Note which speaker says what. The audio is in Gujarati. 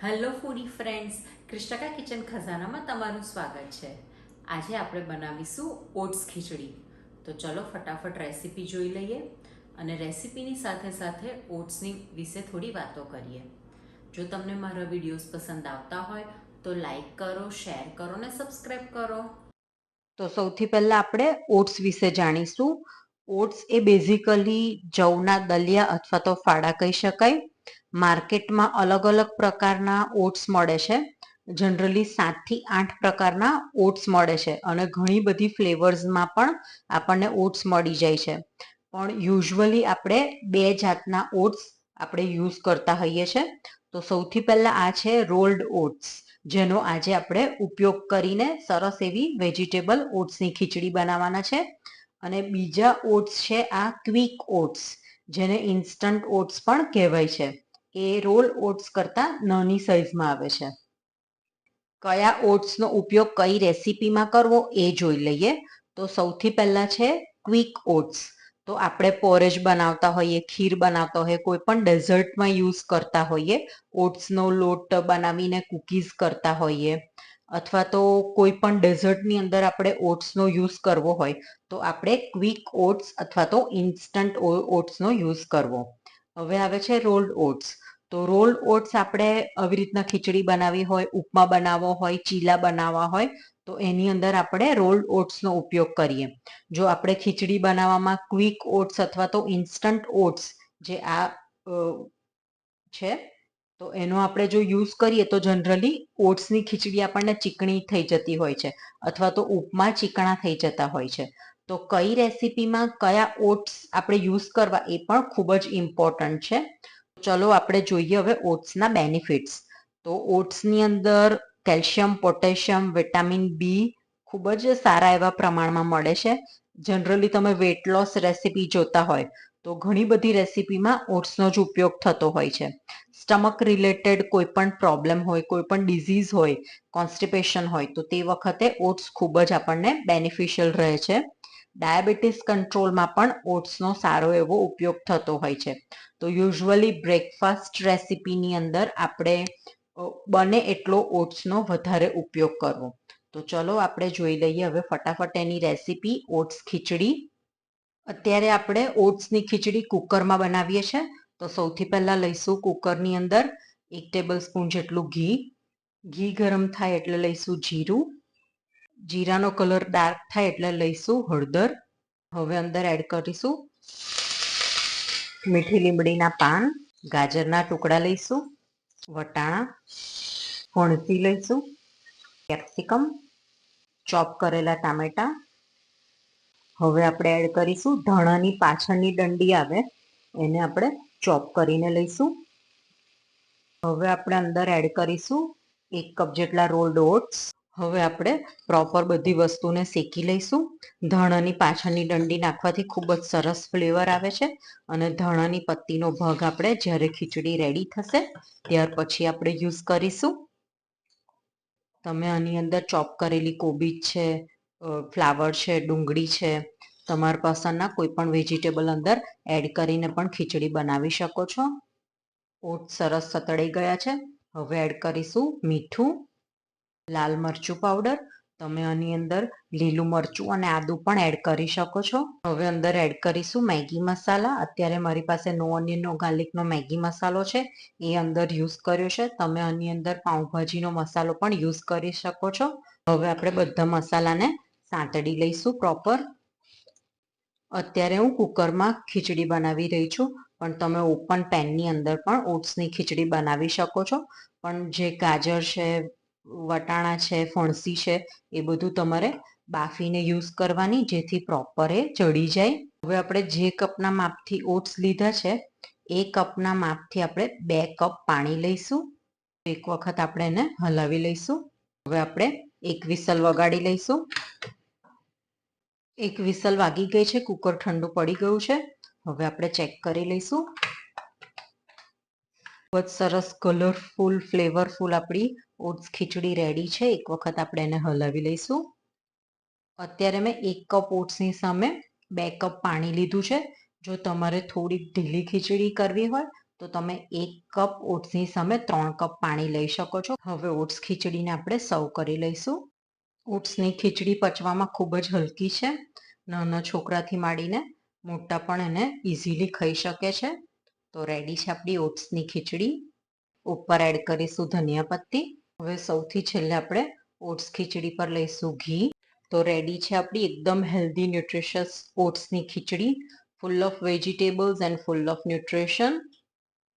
Speaker 1: હેલો ફૂડી ફ્રેન્ડ્સ, ક્રિષ્ટકા કિચન ખજાનામાં તમારું સ્વાગત છે. આજે આપણે બનાવીશું ઓટ્સ ખીચડી. તો ચલો ફટાફટ રેસીપી જોઈ લઈએ અને રેસીપીની સાથે સાથે ઓટ્સની વિશે થોડી વાતો કરીએ. જો તમને મારા વિડીયોઝ પસંદ આવતા હોય તો લાઈક કરો, શેર કરો અને સબસ્ક્રાઈબ કરો. તો સૌથી પહેલાં આપણે ઓટ્સ વિશે જાણીશું. ઓટ્સ એ બેઝિકલી જવના દલિયા અથવા તો ફાડા કહી શકાય. માર્કેટમાં અલગ અલગ પ્રકારના ઓટ્સ મળે છે. જનરલી 7 થી 8 પ્રકારના ઓટ્સ મળે છે અને ઘણી બધી ફ્લેવર્સમાં પણ આપણને ઓટ્સ મળી જાય છે. પણ યુઝ્યુઅલી આપણે 2 જાતના ઓટ્સ આપણે યુઝ કરતા હોઈએ છીએ. તો સૌથી પહેલાં આ છે રોલ્ડ ઓટ્સ, જેનો આજે આપણે ઉપયોગ કરીને સરસ એવી વેજીટેબલ ઓટ્સની ખીચડી બનાવવાના છે. અને બીજા ઓટ્સ છે આ ક્વિક ઓટ્સ, જેને ઇન્સ્ટન્ટ ઓટ્સ પણ કહેવાય છે. એ રોલ ઓટ્સ કરતાં નાની સાઇઝમાં આવે છે. કયા ઓટ્સનો ઉપયોગ કઈ રેસીપીમાં કરવો એ જોઈ લઈએ. તો સૌથી પહેલાં છે ક્વિક ઓટ્સ. તો આપણે પોરેજ બનાવતા હોઈએ, ખીર બનાવતા હોઈએ, કોઈ પણ ડેઝર્ટમાં યુઝ કરતા હોઈએ, ઓટ્સનો લોટ બનાવીને કૂકીઝ કરતા હોઈએ, અથવા તો કોઈ પણ ડેઝર્ટની અંદર આપણે ઓટ્સનો યુઝ કરવો હોય તો આપણે ક્વિક ઓટ્સ અથવા તો ઇન્સ્ટન્ટ ઓટ્સનો યુઝ કરવો. હવે આવે છે રોલ્ડ ઓટ્સ. તો રોલ્ડ ઓટ્સ આપણે આવી રીતના ખીચડી બનાવવી હોય, ઉપમા બનાવવો હોય, ચીલા બનાવવા હોય તો એની અંદર આપણે રોલ્ડ ઓટ્સનો ઉપયોગ કરીએ. જો આપણે ખીચડી બનાવવામાં ક્વિક ઓટ્સ અથવા તો ઇન્સ્ટન્ટ ઓટ્સ જે આ છે તો એનો આપણે જો યુઝ કરીએ તો જનરલી ઓટ્સની ખીચડી આપણને ચીકણી થઈ જતી હોય છે અથવા તો ઉપમા ચીકણા થઈ જતા હોય છે. તો કઈ રેસીપીમાં કયા ઓટ્સ આપણે યુઝ કરવા એ પણ ખૂબ જ ઇમ્પોર્ટન્ટ છે. ચલો આપણે જોઈએ હવે ઓટ્સના બેનિફિટ્સ. તો ઓટ્સની અંદર કેલ્શિયમ, પોટેશિયમ, વિટામિન બી ખૂબ જ સારા એવા પ્રમાણમાં મળે છે. જનરલી તમે વેટ લોસ રેસીપી જોતા હોય તો ઘણી બધી રેસીપીમાં ઓટ્સનો જ ઉપયોગ થતો હોય છે. સ્ટમક રિલેટેડ કોઈ પણ પ્રોબ્લેમ હોય, કોઈ પણ ડિઝીઝ હોય, કોન્સ્ટિપેશન હોય તો તે વખતે ઓટ્સ ખૂબ જ આપણને બેનિફિશિયલ રહે છે. ડાયાબિટીસ કંટ્રોલમાં પણ ઓટ્સનો સારો એવો ઉપયોગ થતો હોય છે. તો યુઝ્યુઅલી બ્રેકફાસ્ટ રેસીપીની અંદર આપણે બને એટલો ઓટ્સનો વધારે ઉપયોગ કરવો. તો ચલો આપણે જોઈ લઈએ હવે ફટાફટ એની રેસીપી ઓટ્સ ખીચડી. અત્યારે આપણે ઓટ્સની ખીચડી કુકરમાં બનાવીએ છીએ. તો સૌથી પહેલાં લઈશું કુકરની અંદર 1 ટેબલ સ્પૂન જેટલું ઘી. ઘી ગરમ થાય એટલે લઈશું જીરું. જીરાનો કલર ડાર્ક થાય એટલે લઈશું હળદર. હવે અંદર એડ કરીશું મીઠી લીમડીના પાન, ગાજરના ટુકડા લઈશું, વટાણા, ફણસી લઈશું, કેપ્સિકમ, ચોપ કરેલા ટામેટા. હવે આપણે એડ કરીશું ધાણાની પાછળની ડંડી આવે એને આપણે ચોપ કરીને લઈશું. હવે આપણે અંદર એડ કરીશું 1 કપ જેટલા રોલ્ડ ઓટ્સ. હવે આપણે પ્રોપર બધી વસ્તુને શેકી લઈશું. ધાણાની પાછળની ડંડી નાખવાથી ખૂબ જ સરસ ફ્લેવર આવે છે અને ધાણાની પત્તીનો ભાગ આપણે જ્યારે ખીચડી રેડી થશે ત્યાર પછી આપણે યુઝ કરીશું. તમે આની અંદર ચોપ કરેલી કોબીજ છે, ફ્લાવર છે, ડુંગળી છે, તમારા પસંદના કોઈ પણ વેજીટેબલ અંદર એડ કરીને પણ ખીચડી બનાવી શકો છો. ઓટ્સ સરસ સતળાઈ ગયા છે. હવે એડ કરીશું મીઠું, લાલ મરચું પાવડર. તમે આની અંદર લીલું મરચું અને આદું પણ એડ કરી શકો છો. હવે અંદર એડ કરીશું મેગી મસાલા. અત્યારે મારી પાસે નો ઓનિયન નો ગાર્લિકનો મેગી મસાલો છે એ અંદર યુઝ કર્યો છે. તમે આની અંદર પાઉંભાજીનો મસાલો પણ યુઝ કરી શકો છો. હવે આપણે બધા મસાલાને સાંતળી લઈશું પ્રોપર. અત્યારે હું કુકરમાં ખીચડી બનાવી રહી છું, પણ તમે ઓપન પેનની અંદર પણ ઓટ્સની ખીચડી બનાવી શકો છો. પણ જે ગાજર છે, વટાણા છે, ફણસી છે એ બધું તમારે બાફીને યુઝ કરવાની જેથી પ્રોપર એ ચડી જાય. હવે આપણે જે કપના માપથી ઓટ્સ લીધા છે એ કપના માપથી આપણે 2 કપ પાણી લઈશું. એક વખત આપણે એને હલાવી લઈશું. હવે આપણે 1 વિસલ વગાડી લઈશું. 1 વિસલ વાગી ગઈ છે, કુકર ઠંડુ પડી ગયું છે. હવે આપણે ચેક કરી લઈશું. ખૂબ જ સરસ કલરફુલ, ફ્લેવરફુલ આપણી ઓટ્સ ખીચડી રેડી છે. એક વખત આપણે એને હલાવી લઈશું. અત્યારે મેં 1 કપ ઓટ્સની સામે 2 કપ પાણી લીધું છે. જો તમારે થોડી ઢીલી ખીચડી કરવી હોય
Speaker 2: તો તમે 1 કપ ઓટ્સની સામે 3 કપ પાણી લઈ શકો છો. હવે ઓટ્સ ખીચડીને આપણે સર્વ કરી લઈશું. ઓટ્સની ખીચડી પચવામાં ખૂબ જ હલકી છે. નાના છોકરાથી માંડીને મોટા પણ એને ઇઝીલી ખાઈ શકે છે. તો રેડી છે આપણી ઓટ્સની ખીચડી. ઉપર એડ કરીશું ધનિયા પત્તી. હવે સૌથી છેલ્લે આપણે ઓટ્સ ખીચડી પર લઈશું ઘી. તો રેડી છે આપણી એકદમ હેલ્ધી ન્યુટ્રિશિયસ ઓટ્સની ખીચડી, full of vegetables and full of nutrition.